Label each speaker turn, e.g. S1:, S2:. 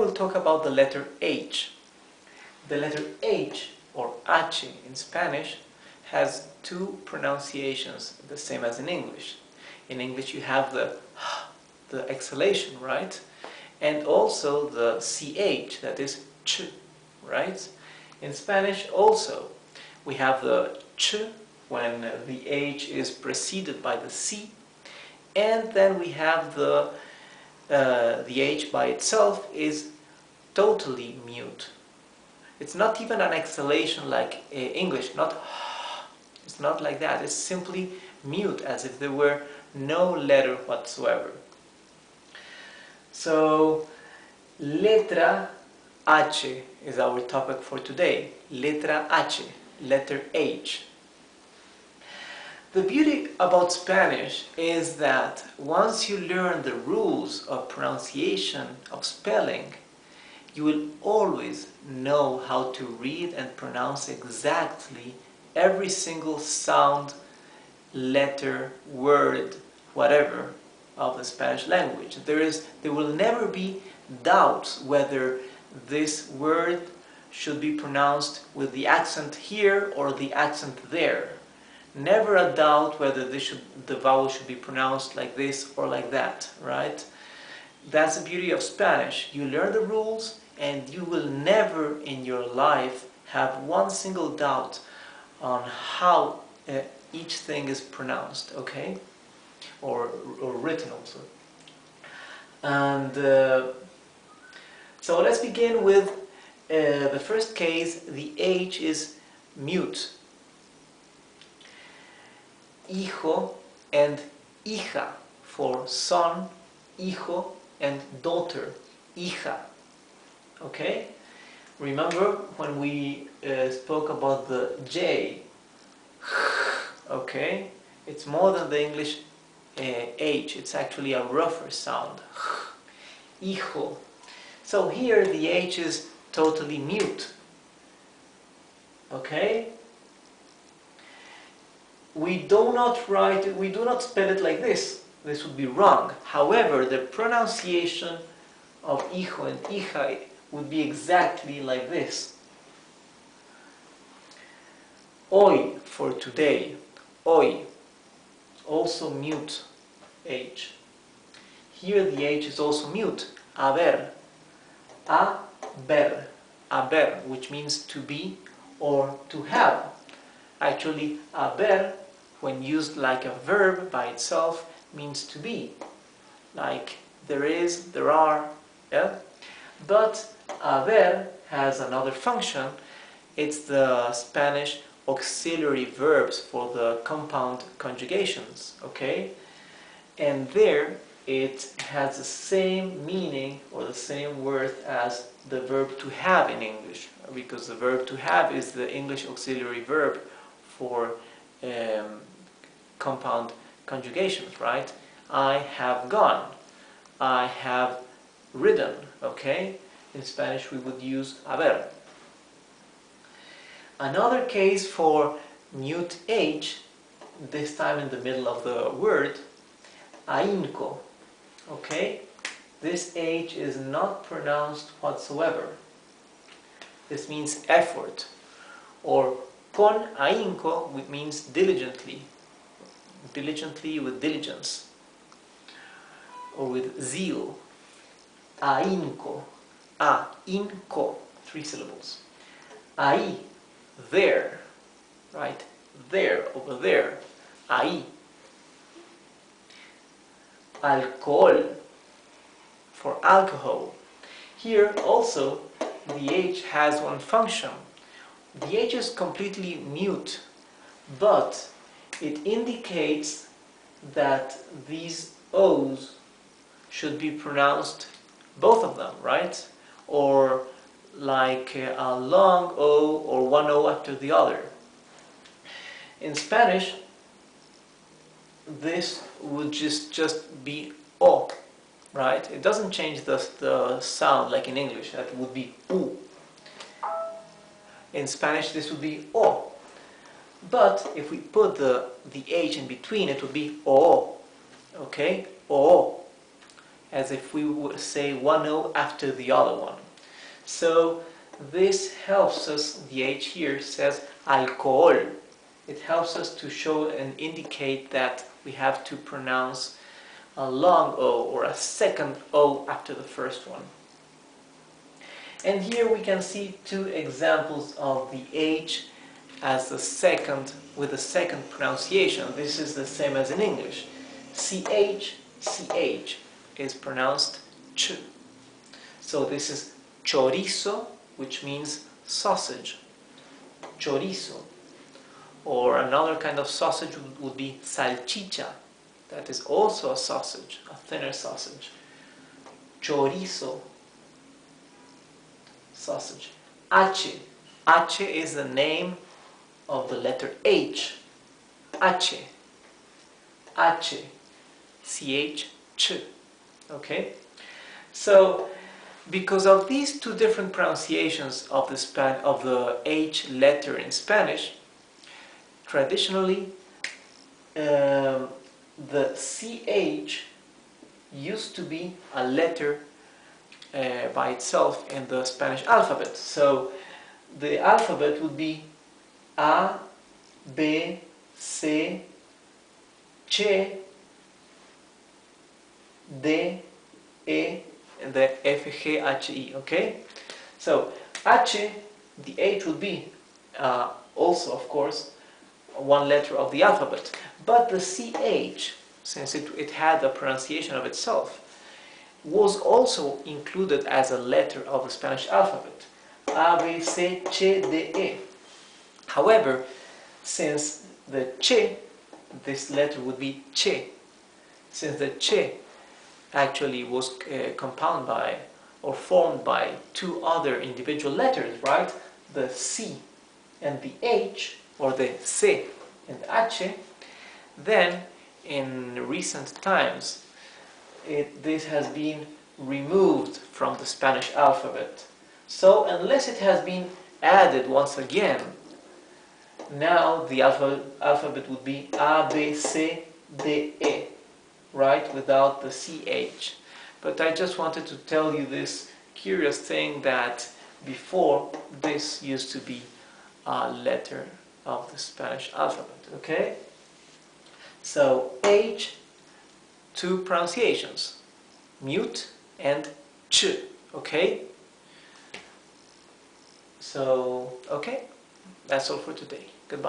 S1: We'll talk about the letter H. The letter H, or H in Spanish, has two pronunciations, the same as in English. In English you have the exhalation, right? And also the CH, that is ch, right? In Spanish also we have the ch when the H is preceded by the C, and then we have the H by itself is totally mute. It's not even an exhalation like English, it's not like that. It's simply mute, as if there were no letter whatsoever. So, letra H is our topic for today. Letra H, letter H. The beauty about Spanish is that once you learn the rules of pronunciation, of spelling, you will always know how to read and pronounce exactly every single sound, letter, word, whatever of the Spanish language. There will never be doubts whether this word should be pronounced with the accent here or the accent there. Never a doubt whether the vowel should be pronounced like this or like that, right? That's the beauty of Spanish. You learn the rules and you will never in your life have one single doubt on how each thing is pronounced, okay? Or written also. And so let's begin with the first case. The H is mute. Hijo and hija for son, hijo, and daughter, hija. Okay? Remember when we spoke about the J? Okay? It's more than the English H. It's actually a rougher sound. Hijo. So here the H is totally mute. Okay? We do not spell it like this. This would be wrong. However, the pronunciation of hijo and hija would be exactly like this. Hoy for today. Hoy. Also mute H. Here the H is also mute. Haber. Haber. Haber, which means to be or to have. Actually, haber, when used like a verb by itself, means to be. Like there is, there are, yeah? But haber has another function. It's the Spanish auxiliary verbs for the compound conjugations, okay? And there it has the same meaning or the same worth as the verb to have in English, because the verb to have is the English auxiliary verb for compound conjugations, right? I have gone, I have ridden, okay? In Spanish we would use haber. Another case for mute H, this time in the middle of the word, ahínco, okay? This H is not pronounced whatsoever. This means effort, or con ahínco, which means diligently. Diligently with diligence, or with zeal. Ahínco. Ahínco. 3 syllables. Ahí. There. Right? There. Over there. Ahí. Alcohol. For alcohol. Here also the H has one function. The H is completely mute, but it indicates that these O's should be pronounced, both of them, right? Or like a long O or one O after the other. In Spanish, this would just be O, right? It doesn't change the sound like in English. That would be U. In Spanish, this would be O. But if we put the H in between, it would be O. Okay? O. as if we would say one O after the other one. So this helps us, the H here says alcohol. It helps us to show and indicate that we have to pronounce a long O or a second O after the first one. And here we can see two examples of the H as the second, with the second pronunciation. This is the same as in English. CH, CH is pronounced ch. So this is chorizo, which means sausage. Chorizo. Or another kind of sausage would be salchicha. That is also a sausage, a thinner sausage. Chorizo. Sausage. H. H is the name of the letter H. H. H. CH. Ch. Okay? So, because of these two different pronunciations of the H letter in Spanish, traditionally the CH used to be a letter by itself in the Spanish alphabet. So the alphabet would be A, B, C, Ch, D, E, and the F, G, H, I, okay? So H, the H would be also, of course, one letter of the alphabet. But the CH, since it had the pronunciation of itself, was also included as a letter of the Spanish alphabet. A, B, C, Ch, D, E. However, since the Ch, this letter would be Che. Since the Che actually was compounded by or formed by two other individual letters, right? The C and the H, or the C and the H, then in recent times this has been removed from the Spanish alphabet. So unless it has been added once again, now the alphabet would be A, B, C, D, E, right, without the CH. But I just wanted to tell you this curious thing that before this used to be a letter of the Spanish alphabet, okay? So H, two pronunciations, mute and ch, okay? So, okay, that's all for today.